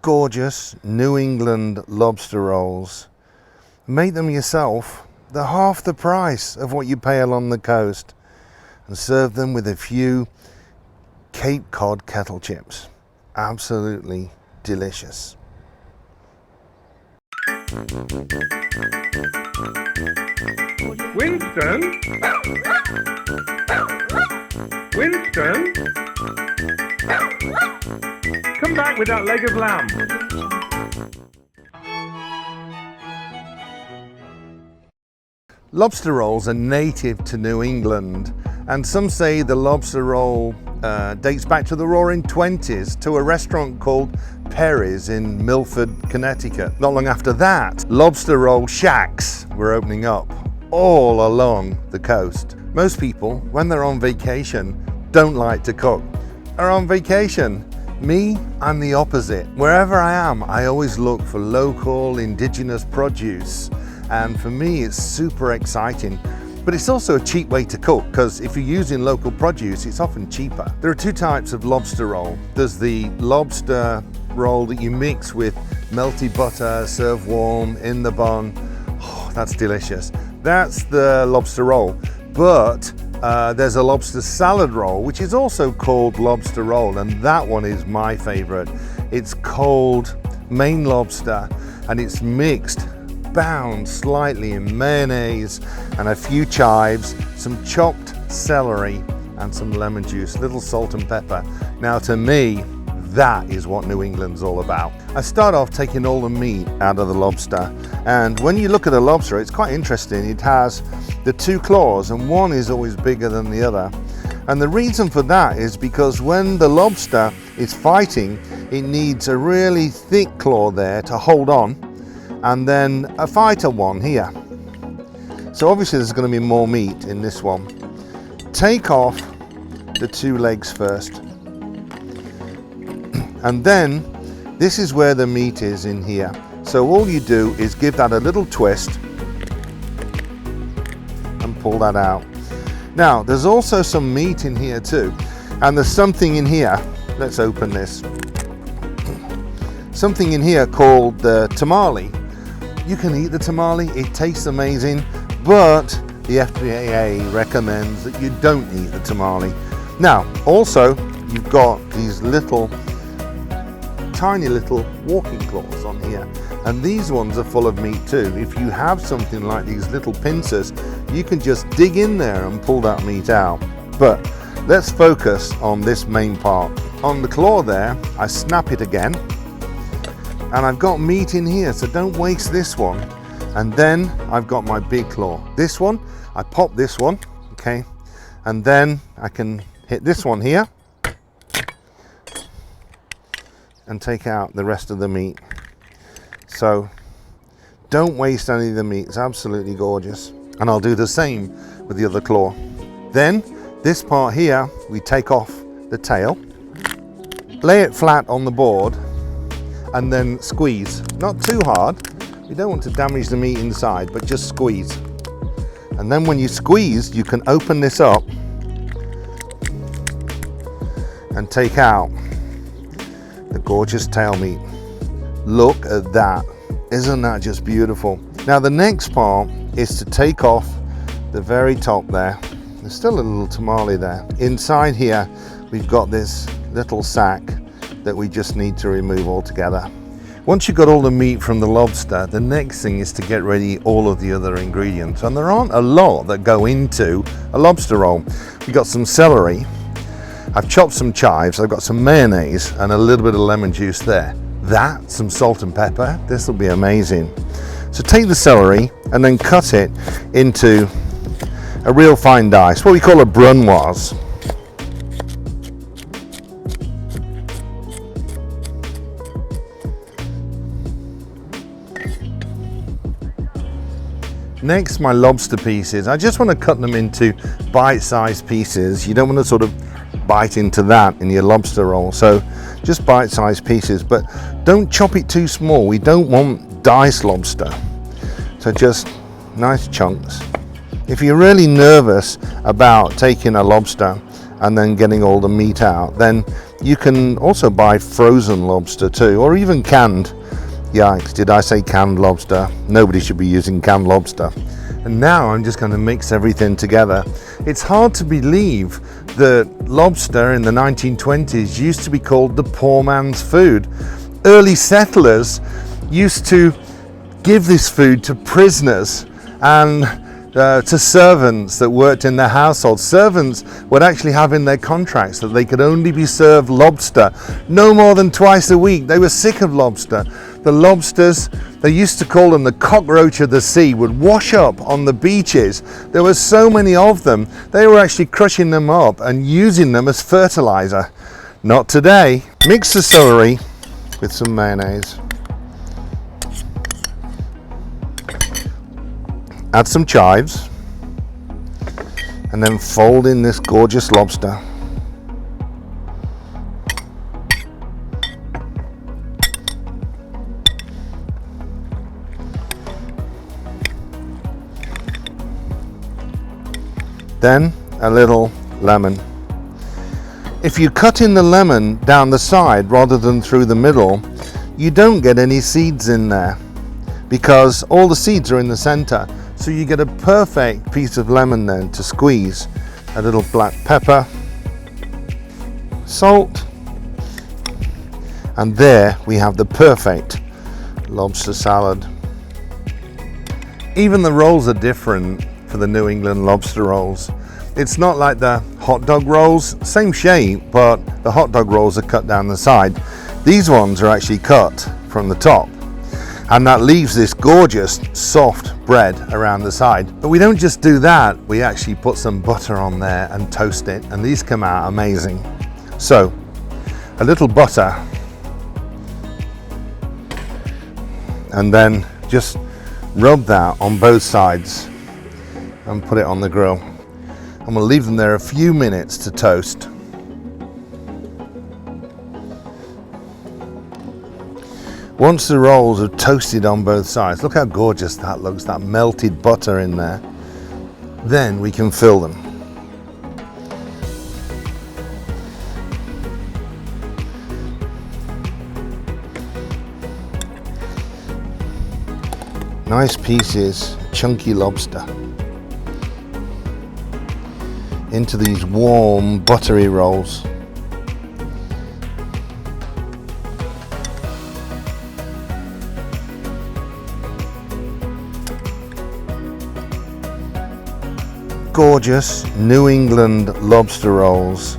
gorgeous New England lobster rolls. Make them yourself. They're half the price of what you pay along the coast, and serve them with a few Cape Cod kettle chips. Absolutely delicious. Winston? Winston? Come back with that leg of lamb. Lobster rolls are native to New England, and some say the lobster roll dates back to the Roaring '20s to a restaurant called Perry's in Milford, Connecticut. Not long after that, lobster roll shacks were opening up all along the coast. Most people, when they're on vacation, don't like to cook. They're on vacation. Me, I'm the opposite. Wherever I am, I always look for local, indigenous produce. And for me, it's super exciting. But it's also a cheap way to cook, because if you're using local produce, it's often cheaper. There are two types of lobster roll. There's the lobster roll that you mix with melty butter, serve warm in the bun. Oh, that's delicious. That's the lobster roll. But there's a lobster salad roll, which is also called lobster roll, and that one is my favorite. It's cold Maine lobster, and it's mixed, bound slightly in mayonnaise and a few chives, some chopped celery and some lemon juice, little salt and pepper. Now to me, that is what New England's all about. I start off taking all the meat out of the lobster, and when you look at a lobster, it's quite interesting. It has the two claws, and one is always bigger than the other. And the reason for that is because when the lobster is fighting, it needs a really thick claw there to hold on, and then a fighter one here. So obviously there's going to be more meat in this one. Take off the two legs first, and then this is where the meat is in here. So all you do is give that a little twist and pull that out. Now there's also some meat in here too, and there's something in here. Let's open this. Something in here called the tamale. You can eat the tamale, it tastes amazing, but the FDA recommends that you don't eat the tamale. Now, also, you've got these little, tiny little walking claws on here, and these ones are full of meat too. If you have something like these little pincers, you can just dig in there and pull that meat out. But let's focus on this main part. On the claw there, I snap it again, and I've got meat in here, so don't waste this one. And then I've got my big claw. This one, I pop this one, okay? And then I can hit this one here and take out the rest of the meat. So don't waste any of the meat, it's absolutely gorgeous. And I'll do the same with the other claw. Then this part here, we take off the tail, lay it flat on the board, and then squeeze. Not too hard, you don't want to damage the meat inside, but just squeeze. And then when you squeeze, you can open this up and take out the gorgeous tail meat. Look at that, isn't that just beautiful? Now the next part is to take off the very top there. There's still a little tamale there. Inside here, we've got this little sack that we just need to remove altogether. Once you've got all the meat from the lobster, the next thing is to get ready all of the other ingredients. And there aren't a lot that go into a lobster roll. We've got some celery, I've chopped some chives, I've got some mayonnaise and a little bit of lemon juice there. That, some salt and pepper, this will be amazing. So take the celery and then cut it into a real fine dice, what we call a brunoise. Next, my lobster pieces. I just want to cut them into bite-sized pieces. You don't want to sort of bite into that in your lobster roll, so just bite-sized pieces, but don't chop it too small. We don't want diced lobster, so just nice chunks. If you're really nervous about taking a lobster and then getting all the meat out. Then you can also buy frozen lobster too, or even canned. Yikes, did I say canned lobster? Nobody should be using canned lobster. And now I'm just going to mix everything together. It's hard to believe that lobster in the 1920s used to be called the poor man's food. Early settlers used to give this food to prisoners and to servants that worked in their household. Servants would actually have in their contracts that they could only be served lobster no more than twice a week. They were sick of lobster. The lobsters, they used to call them the cockroach of the sea, would wash up on the beaches. There were so many of them, they were actually crushing them up and using them as fertilizer. Not today. Mix the celery with some mayonnaise. Add some chives, and then fold in this gorgeous lobster. Then a little lemon. If you cut in the lemon down the side rather than through the middle, you don't get any seeds in there because all the seeds are in the center. So you get a perfect piece of lemon then to squeeze. A little black pepper, salt, and there we have the perfect lobster salad. Even the rolls are different for the New England lobster rolls. It's not like the hot dog rolls, same shape, but the hot dog rolls are cut down the side. These ones are actually cut from the top. And that leaves this gorgeous soft bread around the side. But we don't just do that, we actually put some butter on there and toast it, and these come out amazing. So a little butter, and then just rub that on both sides and put it on the grill. I'm going to leave them there a few minutes to toast. Once the rolls are toasted on both sides, look how gorgeous that looks, that melted butter in there. Then we can fill them. Nice pieces, chunky lobster. Into these warm, buttery rolls. Gorgeous New England lobster rolls.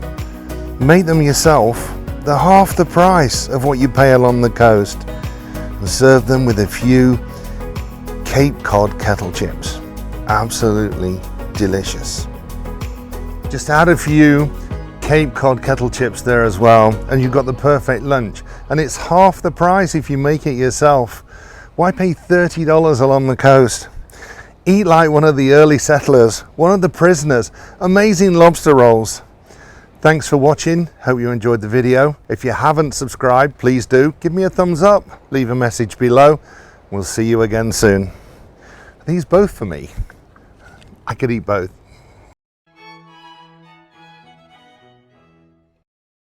Make them yourself. They're half the price of what you pay along the coast. And serve them with a few Cape Cod kettle chips. Absolutely delicious. Just add a few Cape Cod kettle chips there as well, and you've got the perfect lunch. And it's half the price if you make it yourself. Why pay $30 along the coast? Eat like one of the early settlers, one of the prisoners. Amazing lobster rolls. Thanks for watching. Hope you enjoyed the video. If you haven't subscribed, please do. Give me a thumbs up. Leave a message below. We'll see you again soon. Are these both for me? I could eat both.